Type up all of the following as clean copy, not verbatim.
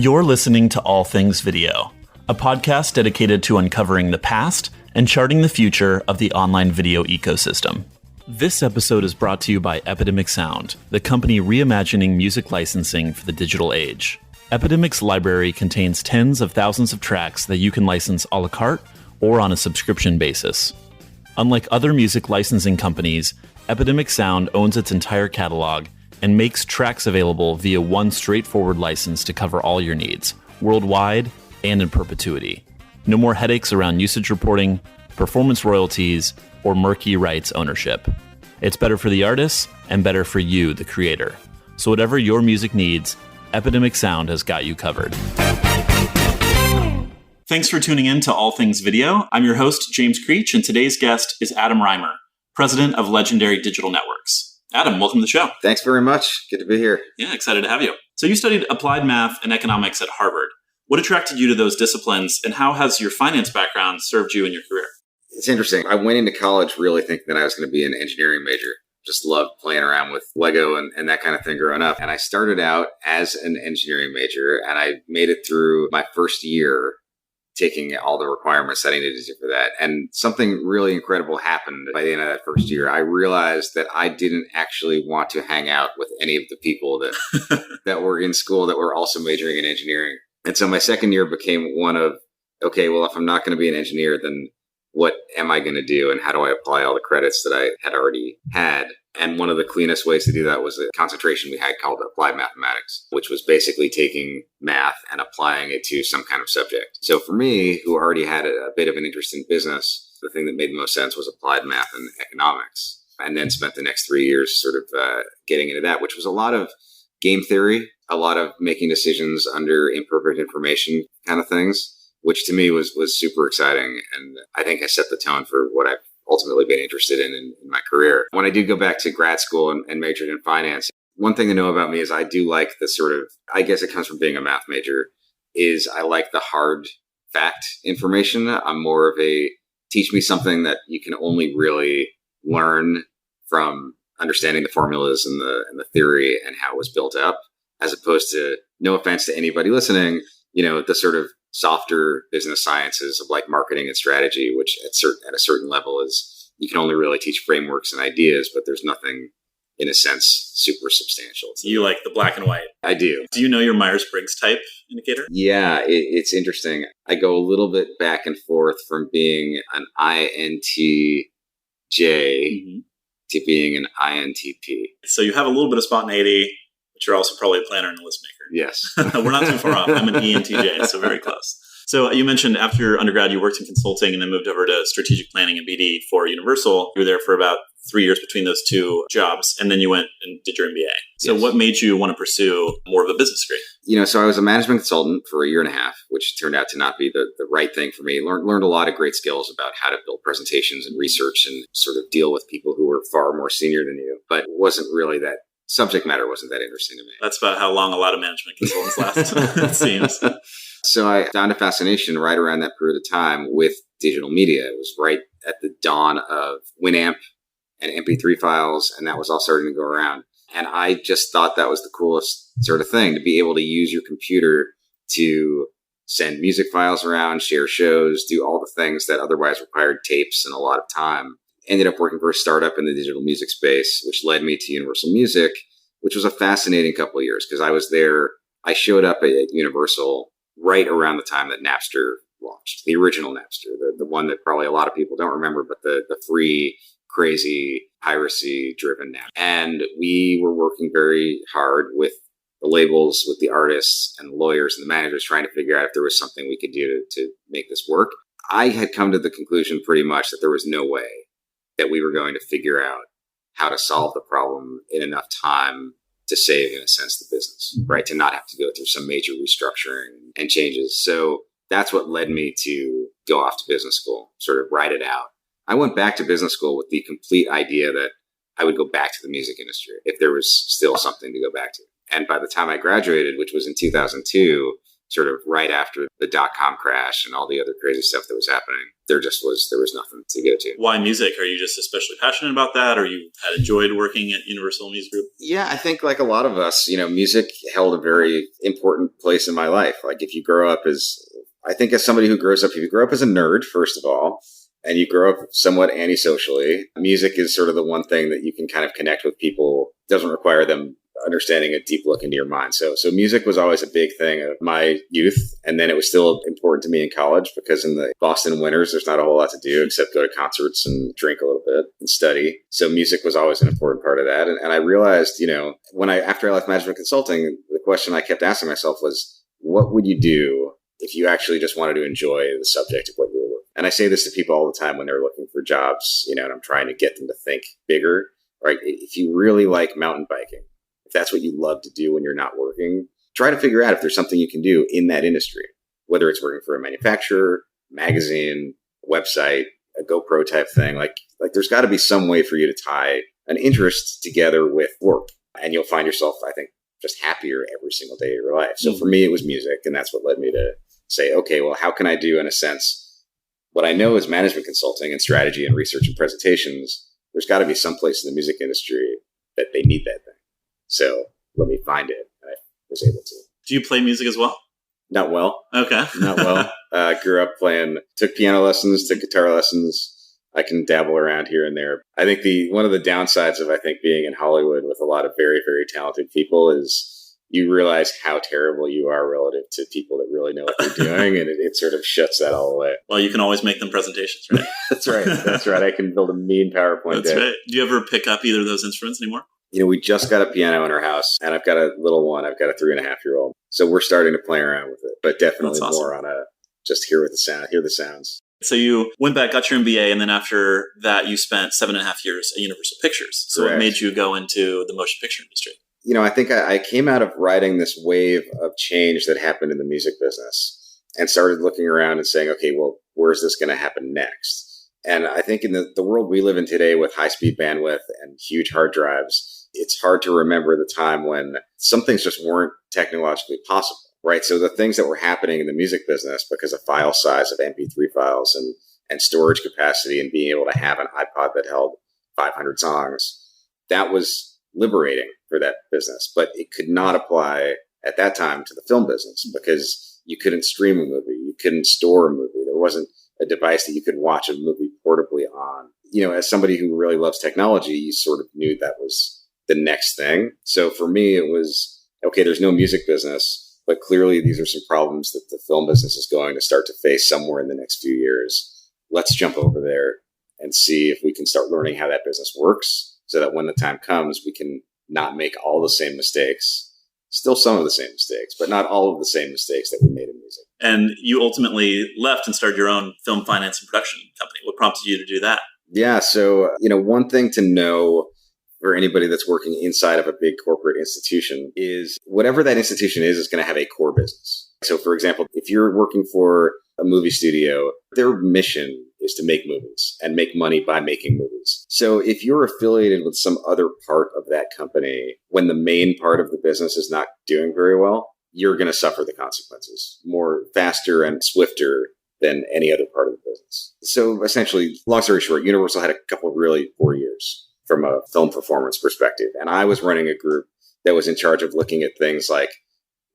You're listening to All Things Video, a podcast dedicated to uncovering the past and charting the future of the online video ecosystem. This episode is brought to you by Epidemic Sound, the company reimagining music licensing for the digital age. Epidemic's library contains tens of thousands of tracks that you can license a la carte or on a subscription basis. Unlike other music licensing companies, Epidemic Sound owns its entire catalog and makes tracks available via one straightforward license to cover all your needs, worldwide and in perpetuity. No more headaches around usage reporting, performance royalties, or murky rights ownership. It's better for the artists and better for you, the creator. So whatever your music needs, Epidemic Sound has got you covered. Thanks for tuning in to All Things Video. I'm your host, James Creech, and today's guest is Adam Rymer, president of Legendary Digital Networks. Adam, welcome to the show. Thanks very much. Good to be here. Yeah, excited to have you. So you studied applied math and economics at Harvard. What attracted you to those disciplines, and how has your finance background served you in your career? It's interesting. I went into college really thinking that I was going to be an engineering major. Just loved playing around with Lego and that kind of thing growing up. And I started out as an engineering major, and I made it through my first year taking all the requirements that I needed to do for that. And something really incredible happened by the end of that first year. I realized that I didn't actually want to hang out with any of the people that that were in school that were also majoring in engineering. And so my second year became one of, okay, well, if I'm not going to be an engineer, then what am I going to do? And how do I apply all the credits that I had already had? And one of the cleanest ways to do that was a concentration we had called applied mathematics, which was basically taking math and applying it to some kind of subject. So for me, who already had a bit of an interest in business, the thing that made the most sense was applied math and economics. And then spent the next 3 years sort of getting into that, which was a lot of game theory, a lot of making decisions under imperfect information kind of things, which to me was super exciting. And I think I set the tone for what I've ultimately been interested in my career. When I did go back to grad school and majored in finance, one thing to know about me is I do like the sort of, I guess it comes from being a math major, is I like the hard fact information. I'm more of a teach me something that you can only really learn from understanding the formulas and the theory and how it was built up, as opposed to, no offense to anybody listening, the sort of softer business sciences of like marketing and strategy, which at a certain level is, you can only really teach frameworks and ideas, but there's nothing in a sense super substantial. You like the black and white. I do. Do you know your Myers-Briggs type indicator? Yeah, it's interesting. I go a little bit back and forth from being an INTJ to being an INTP. So you have a little bit of spontaneity, but you're also probably a planner and a list maker. Yes. We're not too far off. I'm an ENTJ, so very close. So you mentioned after your undergrad, you worked in consulting and then moved over to strategic planning and BD for Universal. You were there for about 3 years between those two jobs, and then you went and did your MBA. So What made you want to pursue more of a business degree? So I was a management consultant for a year and a half, which turned out to not be the right thing for me. Learned a lot of great skills about how to build presentations and research and sort of deal with people who were far more senior than you, but wasn't really that subject matter wasn't that interesting to me. That's about how long a lot of management consultants last, it seems. So I found a fascination right around that period of time with digital media. It was right at the dawn of Winamp and MP3 files, and that was all starting to go around. And I just thought that was the coolest sort of thing, to be able to use your computer to send music files around, share shows, do all the things that otherwise required tapes and a lot of time. Ended up working for a startup in the digital music space, which led me to Universal Music, which was a fascinating couple of years because I was there. I showed up at Universal right around the time that Napster launched, the original Napster, the one that probably a lot of people don't remember, but the free, crazy, piracy-driven Napster. And we were working very hard with the labels, with the artists and the lawyers and the managers, trying to figure out if there was something we could do to make this work. I had come to the conclusion pretty much that there was no way that we were going to figure out how to solve the problem in enough time to save, in a sense, the business, right? To not have to go through some major restructuring and changes. So that's what led me to go off to business school, sort of ride it out. I went back to business school with the complete idea that I would go back to the music industry if there was still something to go back to. And by the time I graduated, which was in 2002, sort of right after the dot-com crash and all the other crazy stuff that was happening. There was nothing to go to. Why music? Are you just especially passionate about that, or you had enjoyed working at Universal Music Group? Yeah, I think like a lot of us, music held a very important place in my life. Like if you grow up as somebody who grows up, if you grow up as a nerd, first of all, and you grow up somewhat antisocially, music is sort of the one thing that you can kind of connect with people. It doesn't require them understanding a deep look into your mind. So music was always a big thing of my youth. And then it was still important to me in college because in the Boston winters, there's not a whole lot to do except go to concerts and drink a little bit and study. So music was always an important part of that. And I realized, after I left management consulting, the question I kept asking myself was, what would you do if you actually just wanted to enjoy the subject of what you were working? And I say this to people all the time when they're looking for jobs, and I'm trying to get them to think bigger, right? If you really like mountain biking, if that's what you love to do when you're not working, try to figure out if there's something you can do in that industry, whether it's working for a manufacturer, magazine, website, a GoPro type thing. Like there's got to be some way for you to tie an interest together with work. And you'll find yourself, I think, just happier every single day of your life. So for me, it was music. And that's what led me to say, okay, well, how can I do, in a sense, what I know is management consulting and strategy and research and presentations? There's got to be some place in the music industry that they need that thing. So let me find it. And I was able to. Do you play music as well? Not well. Okay. Not well. Grew up took piano lessons, took guitar lessons. I can dabble around here and there. I think one of the downsides of, being in Hollywood with a lot of very, very talented people is you realize how terrible you are relative to people that really know what they're doing. And it sort of shuts that all away. Well, you can always make them presentations, right? That's right. That's right. I can build a mean PowerPoint That's right. Do you ever pick up either of those instruments anymore? We just got a piano in our house, and I've got a little one. I've got a 3.5-year-old. So we're starting to play around with it, but definitely more on just hear the sounds. So you went back, got your MBA, and then after that, you spent 7.5 years at Universal Pictures. So Correct. What made you go into the motion picture industry? I think I came out of riding this wave of change that happened in the music business and started looking around and saying, okay, well, where's this going to happen next? And I think in the world we live in today with high-speed bandwidth and huge hard drives, it's hard to remember the time when some things just weren't technologically possible, right? So the things that were happening in the music business because of file size of MP3 files and storage capacity and being able to have an iPod that held 500 songs, that was liberating for that business. But it could not apply at that time to the film business because you couldn't stream a movie. You couldn't store a movie. There wasn't a device that you could watch a movie portably on. As somebody who really loves technology, you sort of knew that was the next thing. So for me, it was, okay, there's no music business, but clearly these are some problems that the film business is going to start to face somewhere in the next few years. Let's jump over there and see if we can start learning how that business works so that when the time comes, we can not make all the same mistakes, still some of the same mistakes, but not all of the same mistakes that we made in music. And you ultimately left and started your own film finance and production company. What prompted you to do that? Yeah. So, one thing to know for anybody that's working inside of a big corporate institution is whatever that institution is going to have a core business. So, for example, if you're working for a movie studio, their mission is to make movies and make money by making movies. So if you're affiliated with some other part of that company, when the main part of the business is not doing very well, you're going to suffer the consequences more faster and swifter than any other part of the business. So essentially, long story short, Universal had a couple of really poor years from a film performance perspective. And I was running a group that was in charge of looking at things like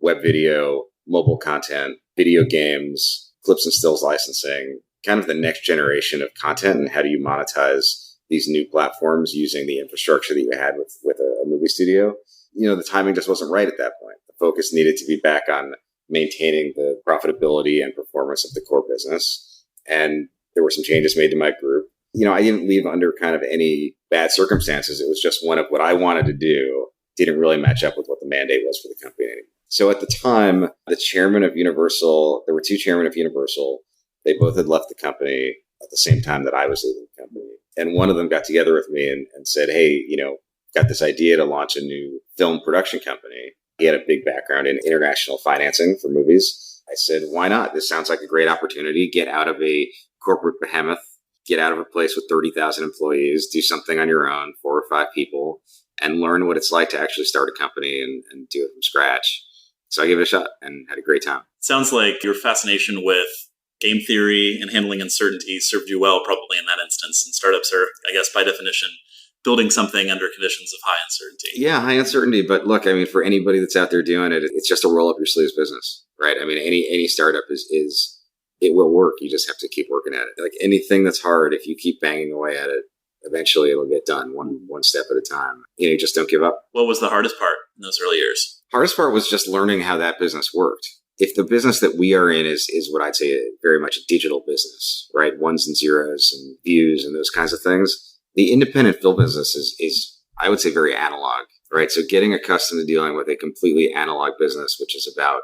web video, mobile content, video games, clips and stills licensing, kind of the next generation of content and how do you monetize these new platforms using the infrastructure that you had with a movie studio. The timing just wasn't right at that point. The focus needed to be back on maintaining the profitability and performance of the core business. And there were some changes made to my group. I didn't leave under kind of any bad circumstances. It was just one of what I wanted to do didn't really match up with what the mandate was for the company anymore. So at the time, the chairman of Universal, there were two chairmen of Universal. They both had left the company at the same time that I was leaving the company. And one of them got together with me and said, hey, got this idea to launch a new film production company. He had a big background in international financing for movies. I said, why not? This sounds like a great opportunity. Get out of a corporate behemoth, get out of a place with 30,000 employees, do something on your own, 4 or 5 people, and learn what it's like to actually start a company and do it from scratch. So I gave it a shot and had a great time. Sounds like your fascination with game theory and handling uncertainty served you well probably in that instance. And startups are, I guess, by definition, building something under conditions of high uncertainty. Yeah, high uncertainty. But look, I mean, for anybody that's out there doing it, it's just a roll up your sleeves business, right? I mean, any startup is it will work. You just have to keep working at it. Like anything that's hard, if you keep banging away at it, eventually it'll get done one step at a time. You just don't give up. What was the hardest part in those early years? Hardest part was just learning how that business worked. If the business that we are in is what I'd say very much a digital business, right? Ones and zeros and views and those kinds of things. The independent film business is I would say very analog, right? So getting accustomed to dealing with a completely analog business, which is about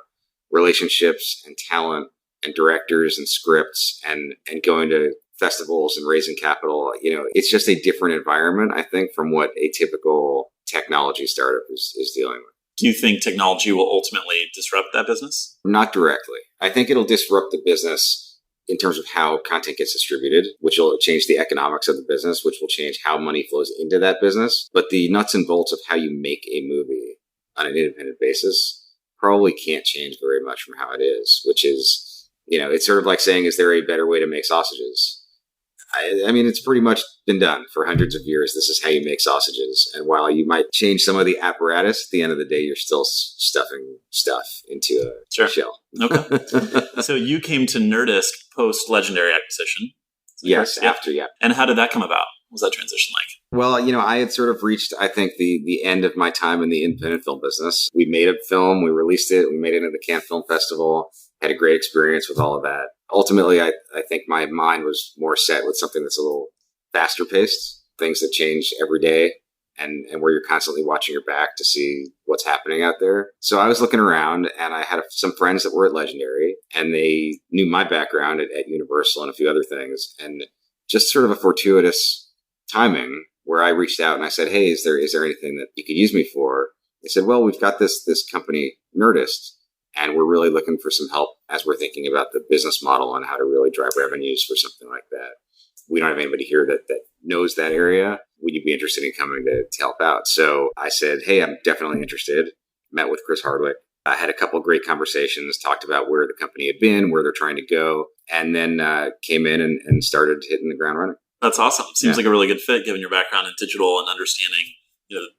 relationships and talent and directors and scripts and going to festivals and raising capital, it's just a different environment, I think, from what a typical technology startup is dealing with. Do you think technology will ultimately disrupt that business? Not directly. I think it'll disrupt the business in terms of how content gets distributed, which will change the economics of the business, which will change how money flows into that business. But the nuts and bolts of how you make a movie on an independent basis probably can't change very much from how it is, which is, it's sort of like saying, is there a better way to make sausages? I mean, it's pretty much been done for hundreds of years. This is how you make sausages. And while you might change some of the apparatus, at the end of the day, you're still stuffing stuff into a shell. Okay. So you came to Nerdist post-Legendary acquisition. Yes, after, yeah. And how did that come about? What was that transition like? Well, I had sort of reached, I think, the end of my time in the independent film business. We made a film, we released it, we made it into the Cannes Film Festival, had a great experience with all of that. Ultimately, I think my mind was more set with something that's a little faster paced, things that change every day and where you're constantly watching your back to see what's happening out there. So I was looking around and I had some friends that were at Legendary and they knew my background at Universal and a few other things. And just sort of a fortuitous timing where I reached out and I said, hey, is there anything that you could use me for? They said, well, we've got this company, Nerdist, and we're really looking for some help as we're thinking about the business model and how to really drive revenues for something like that. We don't have anybody here that knows that area. Would you be interested in coming to help out? So I said, hey, I'm definitely interested. Met with Chris Hardwick. I had a couple of great conversations, talked about where the company had been, where they're trying to go, and then came in and started hitting the ground running. That's awesome. Seems like a really good fit given your background in digital and understanding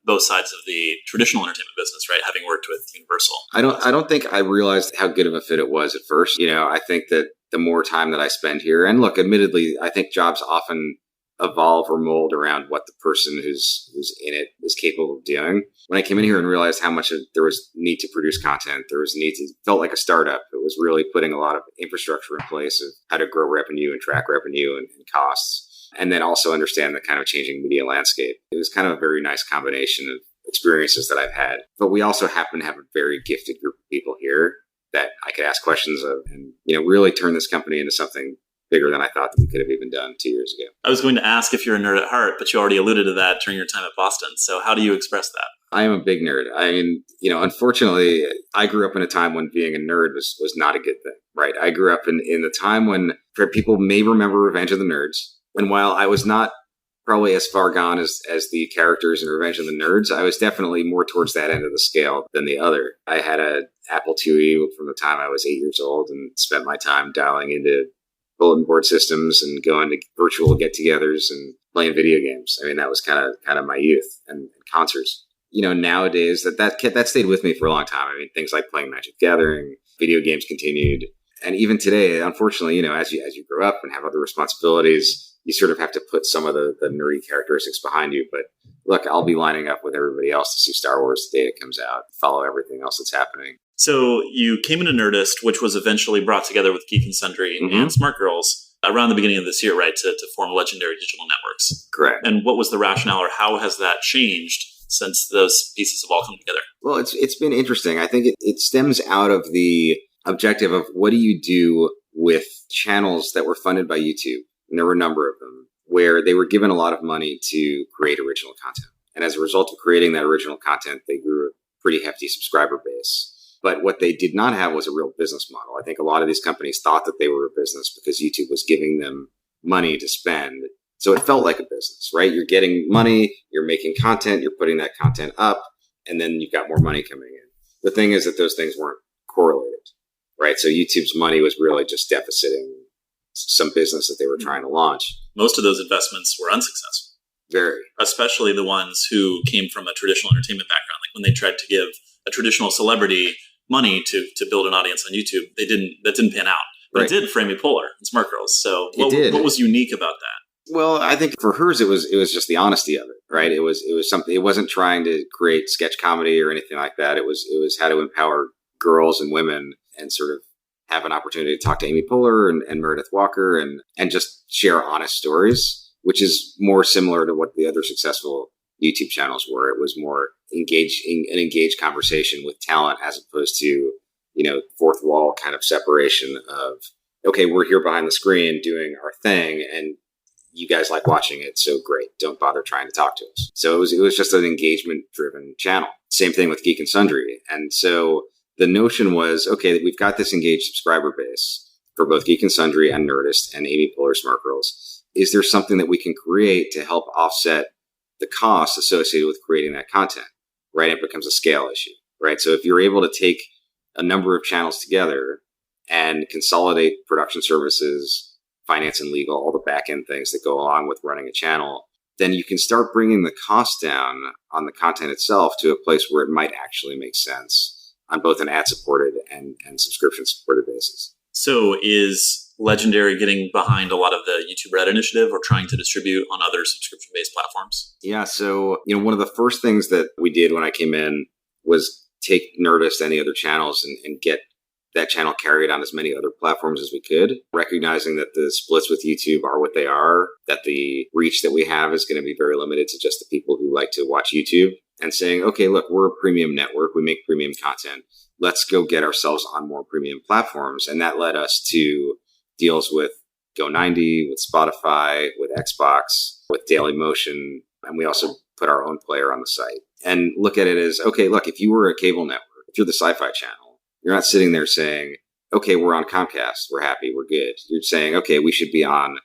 both sides of the traditional entertainment business, right? Having worked with Universal. I don't think I realized how good of a fit it was at first. I think that the more time that I spend here, and look, admittedly, I think jobs often evolve or mold around what the person who's in it is capable of doing. When I came in here and realized how much there was need to produce content, there was need to, felt like a startup. It was really putting a lot of infrastructure in place of how to grow revenue and track revenue and costs. And then also understand the kind of changing media landscape. It was kind of a very nice combination of experiences that I've had. But we also happen to have a very gifted group of people here that I could ask questions of and, really turn this company into something bigger than I thought that we could have even done 2 years ago. I was going to ask if you're a nerd at heart, but you already alluded to that during your time at Boston. So how do you express that? I am a big nerd. I mean, unfortunately, I grew up in a time when being a nerd was not a good thing, right? I grew up in the time when people may remember Revenge of the Nerds. And while I was not probably as far gone as the characters in Revenge of the Nerds, I was definitely more towards that end of the scale than the other. I had a Apple IIe from the time I was 8 years old and spent my time dialing into bulletin board systems and going to virtual get-togethers and playing video games. I mean, that was kind of my youth and concerts. Nowadays that stayed with me for a long time. I mean, things like playing Magic the Gathering, video games continued. And even today, unfortunately, as you grow up and have other responsibilities, you sort of have to put some of the nerdy characteristics behind you. But look, I'll be lining up with everybody else to see Star Wars the day it comes out, follow everything else that's happening. So you came into Nerdist, which was eventually brought together with Geek Sundry and Smart Girls around the beginning of this year, right, to form Legendary Digital Networks. Correct. And what was the rationale or how has that changed since those pieces have all come together? Well, it's been interesting. I think it stems out of the objective of what do you do with channels that were funded by YouTube? And there were a number of them where they were given a lot of money to create original content. And as a result of creating that original content, they grew a pretty hefty subscriber base. But what they did not have was a real business model. I think a lot of these companies thought that they were a business because YouTube was giving them money to spend. So it felt like a business, right? You're getting money, you're making content, you're putting that content up, and then you've got more money coming in. The thing is that those things weren't correlated, right? So YouTube's money was really just deficiting some business that they were trying to launch. Most of those investments were unsuccessful. Very. Especially the ones who came from a traditional entertainment background. Like when they tried to give a traditional celebrity money to build an audience on YouTube, that didn't pan out. But It did for Amy Poehler and Smart Girls. So what was unique about that? Well, I think for hers, it was just the honesty of it, right? It was something. It wasn't trying to create sketch comedy or anything like that. It was how to empower girls and women and sort of have an opportunity to talk to Amy Poehler and Meredith Walker and just share honest stories, which is more similar to what the other successful YouTube channels were. It was more an engaged conversation with talent as opposed to, fourth wall kind of separation of, okay, we're here behind the screen doing our thing and you guys like watching it. So great. Don't bother trying to talk to us. So it was just an engagement driven channel. Same thing with Geek and Sundry. And so the notion was, okay, we've got this engaged subscriber base for both Geek and Sundry and Nerdist and Amy Poehler Smart Girls. Is there something that we can create to help offset the costs associated with creating that content, right? It becomes a scale issue, right? So if you're able to take a number of channels together and consolidate production services, finance and legal, all the back end things that go along with running a channel, then you can start bringing the cost down on the content itself to a place where it might actually make sense on both an ad-supported and subscription-supported basis. So is Legendary getting behind a lot of the YouTube Red initiative or trying to distribute on other subscription-based platforms? Yeah, so one of the first things that we did when I came in was take Nerdist and the other channels and get that channel carried on as many other platforms as we could, recognizing that the splits with YouTube are what they are, that the reach that we have is going to be very limited to just the people who like to watch YouTube, and saying, okay, look, we're a premium network. We make premium content. Let's go get ourselves on more premium platforms. And that led us to deals with Go90, with Spotify, with Xbox, with Dailymotion. And we also put our own player on the site and look at it as, okay, look, if you were a cable network, if you're the Sci-Fi Channel, you're not sitting there saying, okay, we're on Comcast. We're happy. We're good. You're saying, okay, we should be on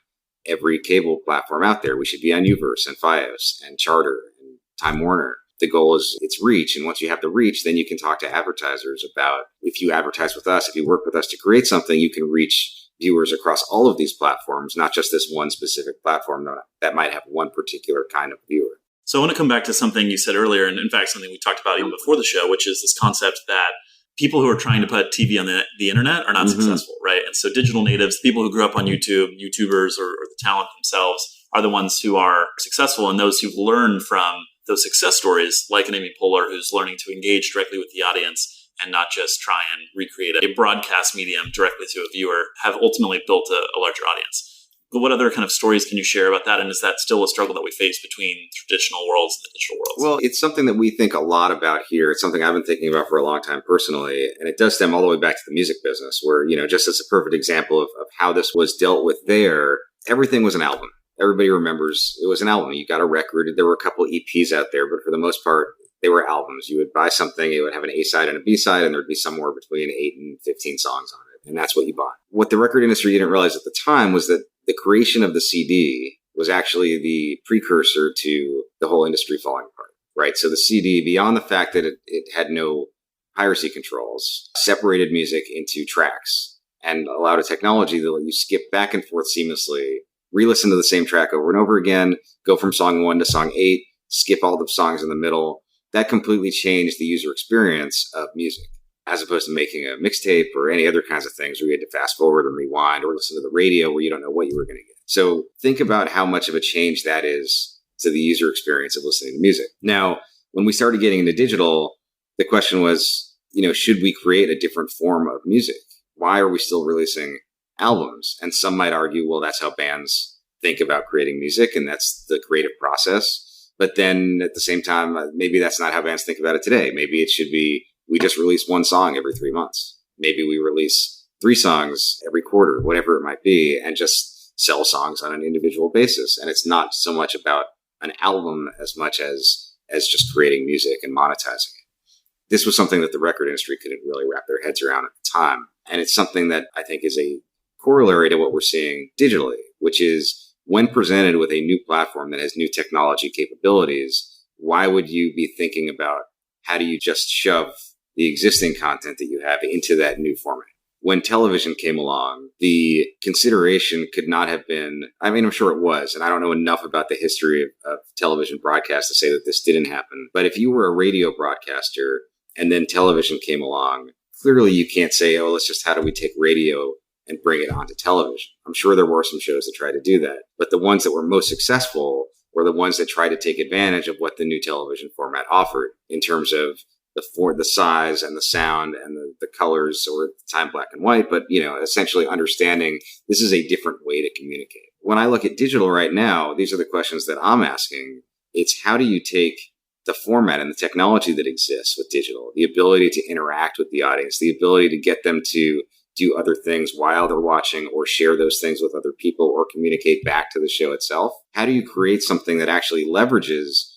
every cable platform out there. We should be on Uverse and Fios and Charter and Time Warner. The goal is its reach. And once you have the reach, then you can talk to advertisers about, if you advertise with us, if you work with us to create something, you can reach viewers across all of these platforms, not just this one specific platform that might have one particular kind of viewer. So I want to come back to something you said earlier, and in fact, something we talked about even before the show, which is this concept that people who are trying to put TV on the internet are not successful, right? And so digital natives, people who grew up on YouTube, YouTubers or the talent themselves are the ones who are successful, and those who've learned from those success stories, like an Amy Poehler who's learning to engage directly with the audience and not just try and recreate a broadcast medium directly to a viewer, have ultimately built a larger audience. But what other kind of stories can you share about that? And is that still a struggle that we face between traditional worlds and the digital worlds? Well, it's something that we think a lot about here. It's something I've been thinking about for a long time personally. And it does stem all the way back to the music business where, just as a perfect example of how this was dealt with there, everything was an album. Everybody remembers it was an album. You got a record. There were a couple EPs out there, but for the most part, they were albums. You would buy something, it would have an A side and a B side, and there'd be somewhere between 8 and 15 songs on it. And that's what you bought. What the record industry didn't realize at the time was that the creation of the CD was actually the precursor to the whole industry falling apart, right? So the CD, beyond the fact that it had no piracy controls, separated music into tracks and allowed a technology that let you skip back and forth seamlessly, re-listen to the same track over and over again, go from song 1 to song 8, skip all the songs in the middle. That completely changed the user experience of music, as opposed to making a mixtape or any other kinds of things where you had to fast forward and rewind or listen to the radio where you don't know what you were going to get. So think about how much of a change that is to the user experience of listening to music. Now, when we started getting into digital, the question was, should we create a different form of music? Why are we still releasing albums? And some might argue, well, that's how bands think about creating music and that's the creative process. But then at the same time, maybe that's not how bands think about it today. Maybe it should be, we just release one song every 3 months. Maybe we release 3 songs every quarter, whatever it might be, and just sell songs on an individual basis. And it's not so much about an album as much as just creating music and monetizing it. This was something that the record industry couldn't really wrap their heads around at the time. And it's something that I think is a corollary to what we're seeing digitally, which is when presented with a new platform that has new technology capabilities, why would you be thinking about how do you just shove the existing content that you have into that new format. When television came along, the consideration could not have been, I mean, I'm sure it was, and I don't know enough about the history of television broadcast to say that this didn't happen. But if you were a radio broadcaster and then television came along, clearly you can't say, oh, let's just, how do we take radio and bring it onto television? I'm sure there were some shows that tried to do that. But the ones that were most successful were the ones that tried to take advantage of what the new television format offered in terms of the size and the sound and the colors, or at the time black and white, but essentially understanding this is a different way to communicate. When I look at digital right now, these are the questions that I'm asking. It's how do you take the format and the technology that exists with digital, the ability to interact with the audience, the ability to get them to do other things while they're watching or share those things with other people or communicate back to the show itself. How do you create something that actually leverages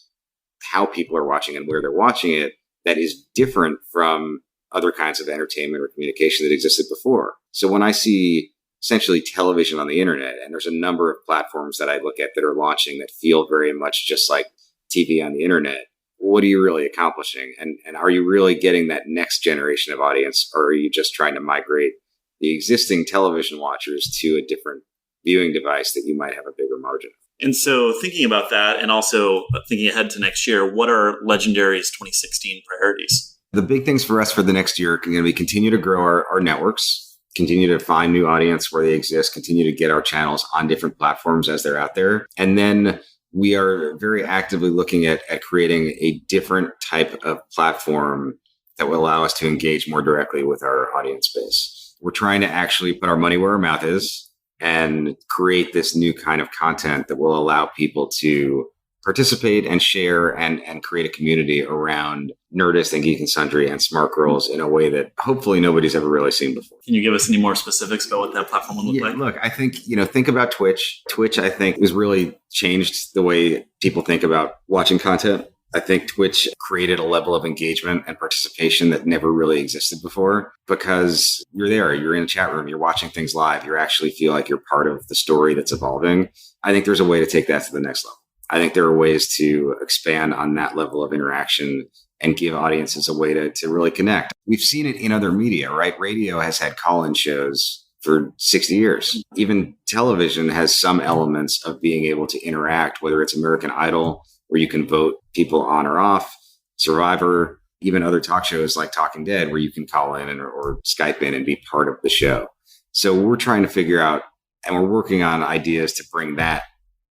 how people are watching and where they're watching it that is different from other kinds of entertainment or communication that existed before? So when I see essentially television on the internet, and there's a number of platforms that I look at that are launching that feel very much just like TV on the internet, what are you really accomplishing? And are you really getting that next generation of audience, or are you just trying to migrate the existing television watchers to a different viewing device that you might have a bigger margin? And so thinking about that and also thinking ahead to next year, what are Legendary's 2016 priorities? The big things for us for the next year are going to be continue to grow our networks, continue to find new audience where they exist, continue to get our channels on different platforms as they're out there. And then we are very actively looking at creating a different type of platform that will allow us to engage more directly with our audience base. We're trying to actually put our money where our mouth is and create this new kind of content that will allow people to participate and share and create a community around Nerdist and Geek Sundry and Smart Girls in a way that hopefully nobody's ever really seen before. Can you give us any more specifics about what that platform will look like? Look, I think, think about Twitch. Twitch, I think, has really changed the way people think about watching content. I think Twitch created a level of engagement and participation that never really existed before, because you're there, you're in a chat room, you're watching things live, you actually feel like you're part of the story that's evolving. I think there's a way to take that to the next level. I think there are ways to expand on that level of interaction and give audiences a way to really connect. We've seen it in other media, right? Radio has had call-in shows for 60 years. Even television has some elements of being able to interact, whether it's American Idol, where you can vote people on or off, Survivor, even other talk shows like Talking Dead, where you can call in or Skype in and be part of the show. So we're trying to figure out, and we're working on ideas to bring that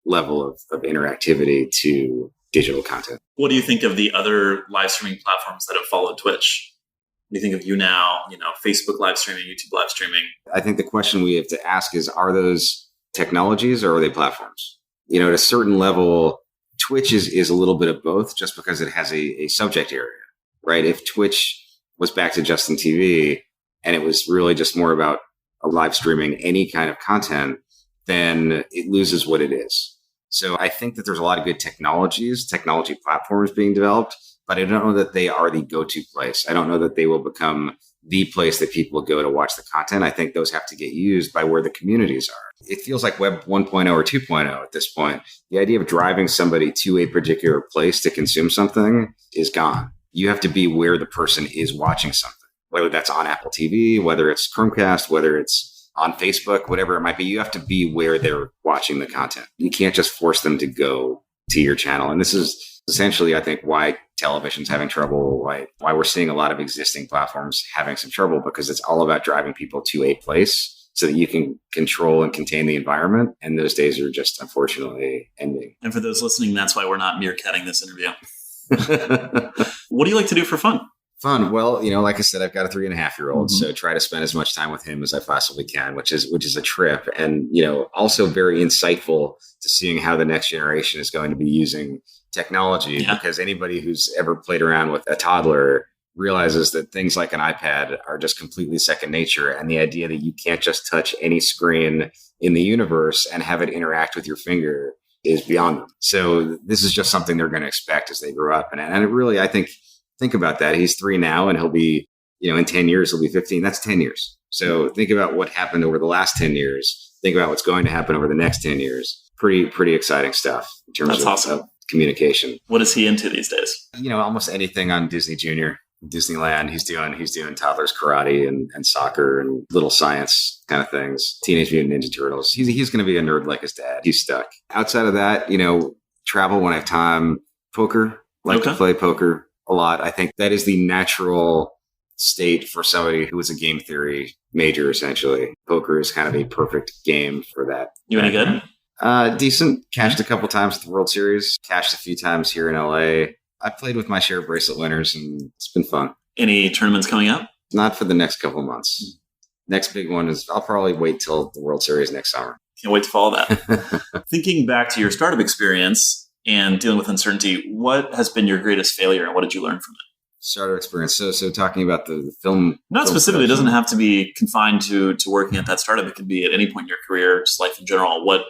level of interactivity to digital content. What do you think of the other live streaming platforms that have followed Twitch? What do you think of YouNow, Facebook live streaming, YouTube live streaming? I think the question we have to ask is, are those technologies or are they platforms? At a certain level, Twitch is a little bit of both, just because it has a subject area, right? If Twitch was back to Justin TV and it was really just more about a live streaming any kind of content, then it loses what it is. So I think that there's a lot of good technology platforms being developed, but I don't know that they are the go-to place. I don't know that they will become the place that people go to watch the content. I think those have to get used by where the communities are. It feels like Web 1.0 or 2.0 at this point. The idea of driving somebody to a particular place to consume something is gone. You have to be where the person is watching something, whether that's on Apple TV, whether it's Chromecast, whether it's on Facebook, whatever it might be. You have to be where they're watching the content. You can't just force them to go to your channel. And this is essentially, I think, why television's having trouble, why we're seeing a lot of existing platforms having some trouble, because it's all about driving people to a place so that you can control and contain the environment. And those days are just unfortunately ending. And for those listening, that's why we're not meerkatting this interview. What do you like to do for fun? Fun. Well, like I said, I've got a 3.5-year-old, so try to spend as much time with him as I possibly can, which is a trip. And, also very insightful to seeing how the next generation is going to be using technology, because anybody who's ever played around with a toddler realizes that things like an iPad are just completely second nature. And the idea that you can't just touch any screen in the universe and have it interact with your finger is beyond them. So this is just something they're going to expect as they grow up. And it really, I think about that. He's 3 now, and he'll be, in 10 years, he'll be 15. That's 10 years. So think about what happened over the last 10 years. Think about what's going to happen over the next 10 years. Pretty exciting stuff in terms of communication. What is he into these days? Almost anything on Disney Junior. Disneyland. He's doing toddlers karate and soccer and little science kind of things. Teenage Mutant Ninja Turtles. He's going to be a nerd like his dad. He's stuck. Outside of that, travel when I have time. Poker. Like to play poker a lot. I think that is the natural state for somebody who is a game theory major, essentially. Poker is kind of a perfect game for that. You any good? Decent. Cashed a couple times at the World Series. Cashed a few times here in LA. I played with my share of bracelet winners, and it's been fun. Any tournaments coming up? Not for the next couple of months. Next big one is I'll probably wait till the World Series next summer. Can't wait to follow that. Thinking back to your startup experience and dealing with uncertainty, what has been your greatest failure and what did you learn from it? Startup experience. So talking about the film. Not film specifically. It production. doesn't have to be confined to working at that startup. It could be at any point in your career, just life in general. What,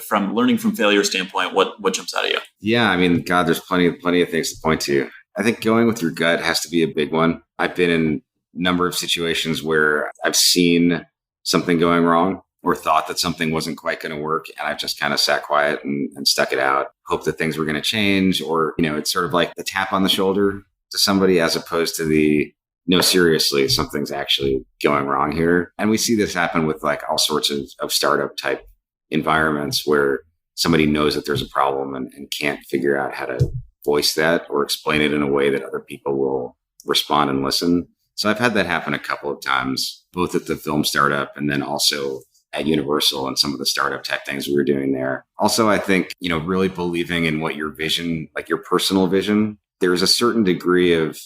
from learning from failure standpoint, what jumps out at you? Yeah, I mean, God, there's plenty of things to point to. I think going with your gut has to be a big one. I've been in a number of situations where I've seen something going wrong or thought that something wasn't quite going to work. And I've just kind of sat quiet and stuck it out, hope that things were going to change. Or, it's sort of like the tap on the shoulder to somebody as opposed to the, no, seriously, something's actually going wrong here. And we see this happen with like all sorts of startup type environments where somebody knows that there's a problem and can't figure out how to voice that or explain it in a way that other people will respond and listen. So I've had that happen a couple of times, both at the film startup and then also at Universal and some of the startup tech things we were doing there. Also, I think, really believing in what your vision, like your personal vision, there's a certain degree of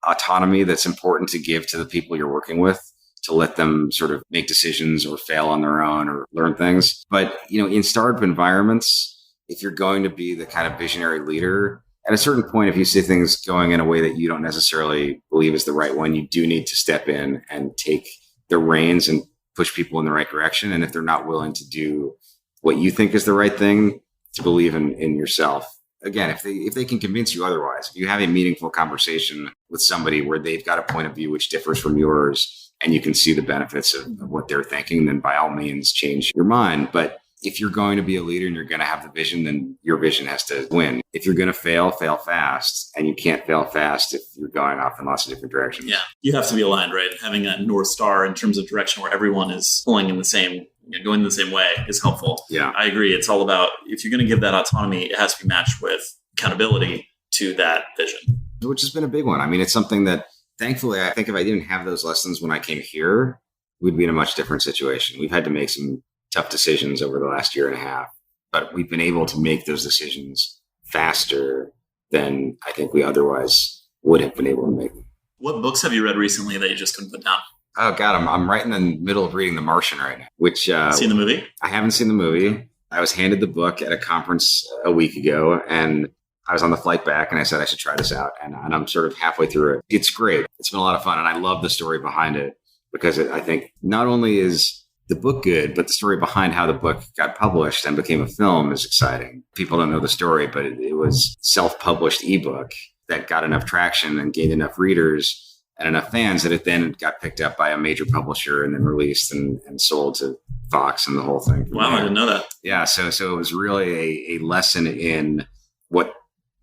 autonomy that's important to give to the people you're working with, to let them sort of make decisions or fail on their own or learn things. But, in startup environments, if you're going to be the kind of visionary leader, at a certain point, if you see things going in a way that you don't necessarily believe is the right one, you do need to step in and take the reins and push people in the right direction. And if they're not willing to do what you think is the right thing, to believe in yourself. Again, if they can convince you otherwise, if you have a meaningful conversation with somebody where they've got a point of view which differs from yours and you can see the benefits of what they're thinking, then by all means change your mind. But if you're going to be a leader and you're going to have the vision, then your vision has to win. If you're going to fail fast. And you can't fail fast if you're going off in lots of different directions. Yeah, you have to be aligned, right? Having a North Star in terms of direction where everyone is pulling in the same, going the same way is helpful. Yeah, I agree. It's all about, if you're going to give that autonomy, it has to be matched with accountability to that vision. Which has been a big one. I mean, it's something that thankfully, I think if I didn't have those lessons when I came here, we'd be in a much different situation. We've had to make some tough decisions over the last year and a half, but we've been able to make those decisions faster than I think we otherwise would have been able to make them. What books have you read recently that you just couldn't put down? Oh God, I'm right in the middle of reading The Martian right now, which seen the movie? I haven't seen the movie. I was handed the book at a conference a week ago and I was on the flight back and I said I should try this out. And I'm sort of halfway through it. It's great. It's been a lot of fun. And I love the story behind it because I think not only is the book good, but the story behind how the book got published and became a film is exciting. People don't know the story, but it was self-published ebook that got enough traction and gained enough readers and enough fans that it then got picked up by a major publisher and then released and sold to Fox and the whole thing. Wow, I didn't know that. Yeah, so it was really a lesson in what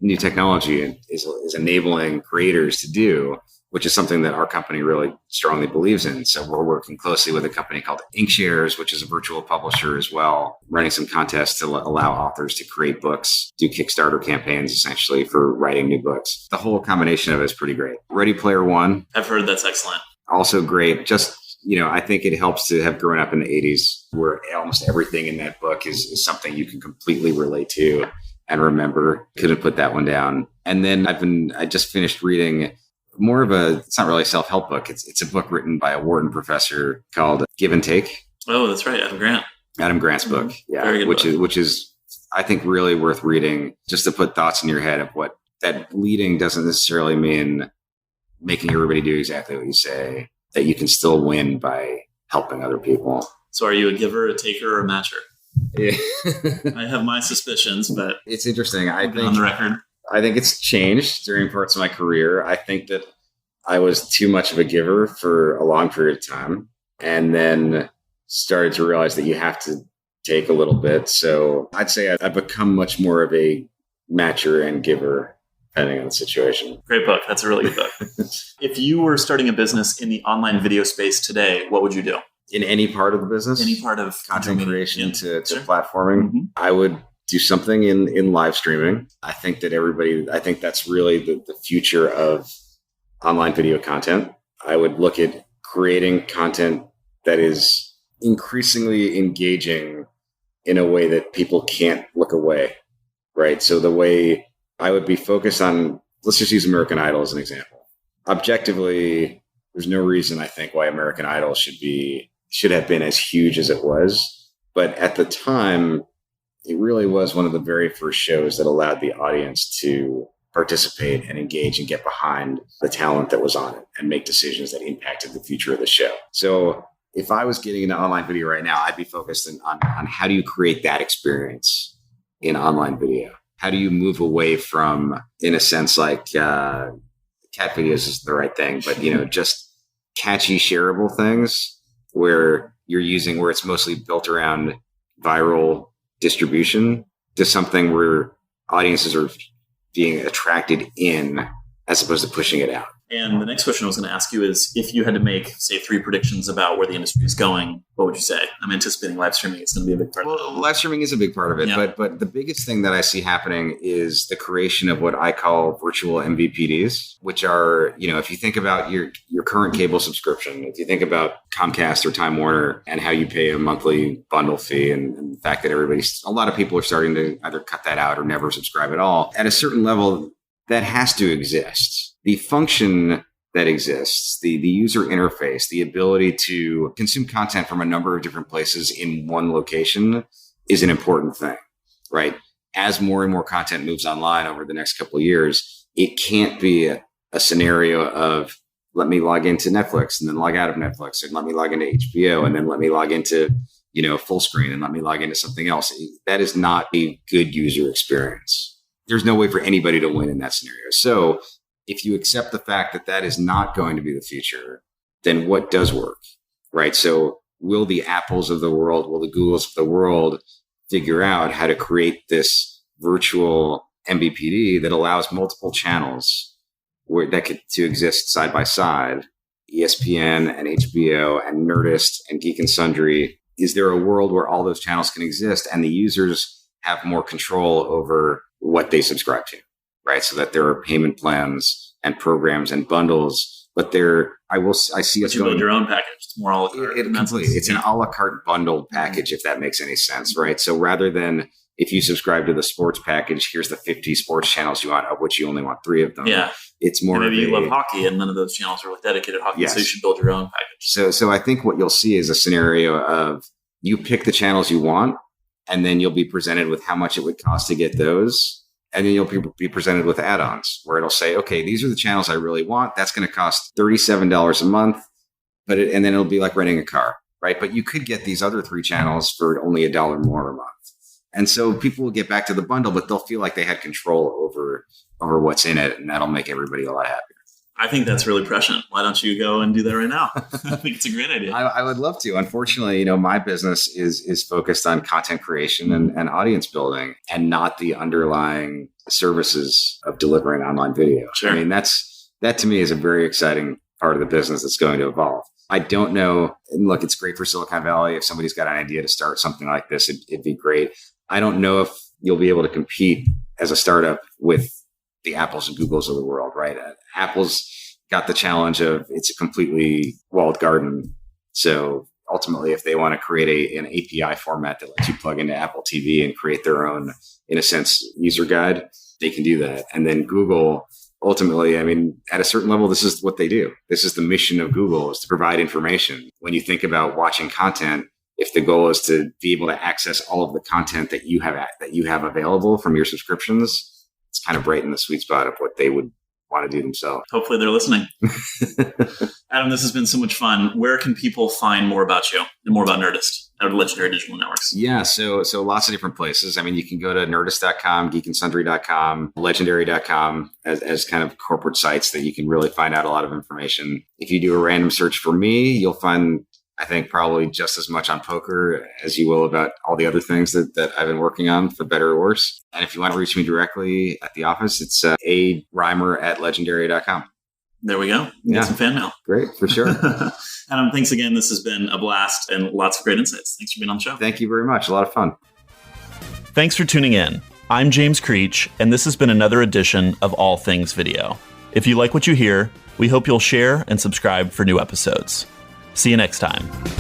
new technology is enabling creators to do, which is something that our company really strongly believes in. So we're working closely with a company called Inkshares, which is a virtual publisher as well, running some contests to allow authors to create books, do Kickstarter campaigns essentially for writing new books. The whole combination of it is pretty great. Ready Player One. I've heard that's excellent. Also great. Just, I think it helps to have grown up in the 80s where almost everything in that book is something you can completely relate to and remember. Couldn't put that one down. And then I just finished reading more of it's not really a self-help book. It's a book written by a Wharton professor called Give and Take. Oh, that's right. Adam Grant. Adam Grant's book. Yeah. Which is, I think, really worth reading just to put thoughts in your head of what that leading doesn't necessarily mean making everybody do exactly what you say, that you can still win by helping other people. So are you a giver, a taker, or a matcher? Yeah. I have my suspicions, but it's interesting. I think on the record. I think it's changed during parts of my career. I think that I was too much of a giver for a long period of time and then started to realize that you have to take a little bit. So I'd say I've become much more of a matcher and giver depending on the situation. Great book. That's a really good book. If you were starting a business in the online video space today, what would you do? In any part of the business? Any part of content creation to Sure. platforming. Mm-hmm. I would do something in live streaming. I think that's really the future of online video content. I would look at creating content that is increasingly engaging in a way that people can't look away, right? So the way I would be focused on, let's just use American Idol as an example. Objectively, there's no reason I think why American Idol should have been as huge as it was. But at the time, it really was one of the very first shows that allowed the audience to participate and engage and get behind the talent that was on it and make decisions that impacted the future of the show. So if I was getting into online video right now, I'd be focused on how do you create that experience in online video? How do you move away from, in a sense, like cat videos is the right thing, but just catchy, shareable things where it's mostly built around viral distribution to something where audiences are being attracted in as opposed to pushing it out. And the next question I was going to ask you is, if you had to make, say, 3 predictions about where the industry is going, what would you say? I'm anticipating live streaming is going to be a big part of it. Well, live streaming is a big part of it, Yeah. but the biggest thing that I see happening is the creation of what I call virtual MVPDs, which are, if you think about your current cable subscription, if you think about Comcast or Time Warner and how you pay a monthly bundle fee and the fact that a lot of people are starting to either cut that out or never subscribe at all, at a certain level, that has to exist. The function that exists, the user interface, the ability to consume content from a number of different places in one location is an important thing, right? As more and more content moves online over the next couple of years, it can't be a scenario of let me log into Netflix and then log out of Netflix, and let me log into HBO and then let me log into, full screen and let me log into something else. That is not a good user experience. There's no way for anybody to win in that scenario. So if you accept the fact that that is not going to be the future, then what does work, right? So will the Apples of the world, will the Googles of the world figure out how to create this virtual MVPD that allows multiple channels to exist side by side, ESPN and HBO and Nerdist and Geek and Sundry? Is there a world where all those channels can exist and the users have more control over what they subscribe to, right? So that there are payment plans and programs and bundles, but I see us going. You build your own package. It's more a la carte. It's an a la carte bundled package, if that makes any sense, right? So rather than if you subscribe to the sports package, here's the 50 sports channels you want, of which you only want 3 of them. Yeah. It's more maybe you love hockey and none of those channels are with dedicated hockey, yes. So you should build your own package. So I think what you'll see is a scenario of you pick the channels you want, and then you'll be presented with how much it would cost to get those. And then you'll be presented with add-ons where it'll say, okay, these are the channels I really want. That's going to cost $37 a month. And then it'll be like renting a car, right? But you could get these other 3 channels for only $1 more a month. And so people will get back to the bundle, but they'll feel like they had control over what's in it. And that'll make everybody a lot happier. I think that's really prescient. Why don't you go and do that right now? I think it's a great idea. I would love to. Unfortunately, my business is focused on content creation and audience building and not the underlying services of delivering online video. Sure. I mean, that to me is a very exciting part of the business that's going to evolve. I don't know. And look, it's great for Silicon Valley. If somebody's got an idea to start something like this, it'd be great. I don't know if you'll be able to compete as a startup with the Apples and Googles of the world, right? Apple's got the challenge of it's a completely walled garden. So ultimately, if they want to create an API format that lets you plug into Apple TV and create their own, in a sense, user guide, they can do that. And then Google, ultimately, I mean, at a certain level, this is what they do. This is the mission of Google, is to provide information. When you think about watching content, if the goal is to be able to access all of the content that you have available from your subscriptions, it's kind of right in the sweet spot of what they would want to do themselves. Hopefully they're listening. Adam, this has been so much fun. Where can people find more about you and more about Nerdist or Legendary Digital Networks? Yeah, so lots of different places. I mean, you can go to nerdist.com, geekandsundry.com, legendary.com as kind of corporate sites that you can really find out a lot of information. If you do a random search for me, you'll find I think probably just as much on poker as you will about all the other things that I've been working on, for better or worse. And if you want to reach me directly at the office, it's Rymer@legendary.com. There we go. Get some fan mail. Great, for sure. Adam, thanks again. This has been a blast and lots of great insights. Thanks for being on the show. Thank you very much. A lot of fun. Thanks for tuning in. I'm James Creech, and this has been another edition of All Things Video. If you like what you hear, we hope you'll share and subscribe for new episodes. See you next time.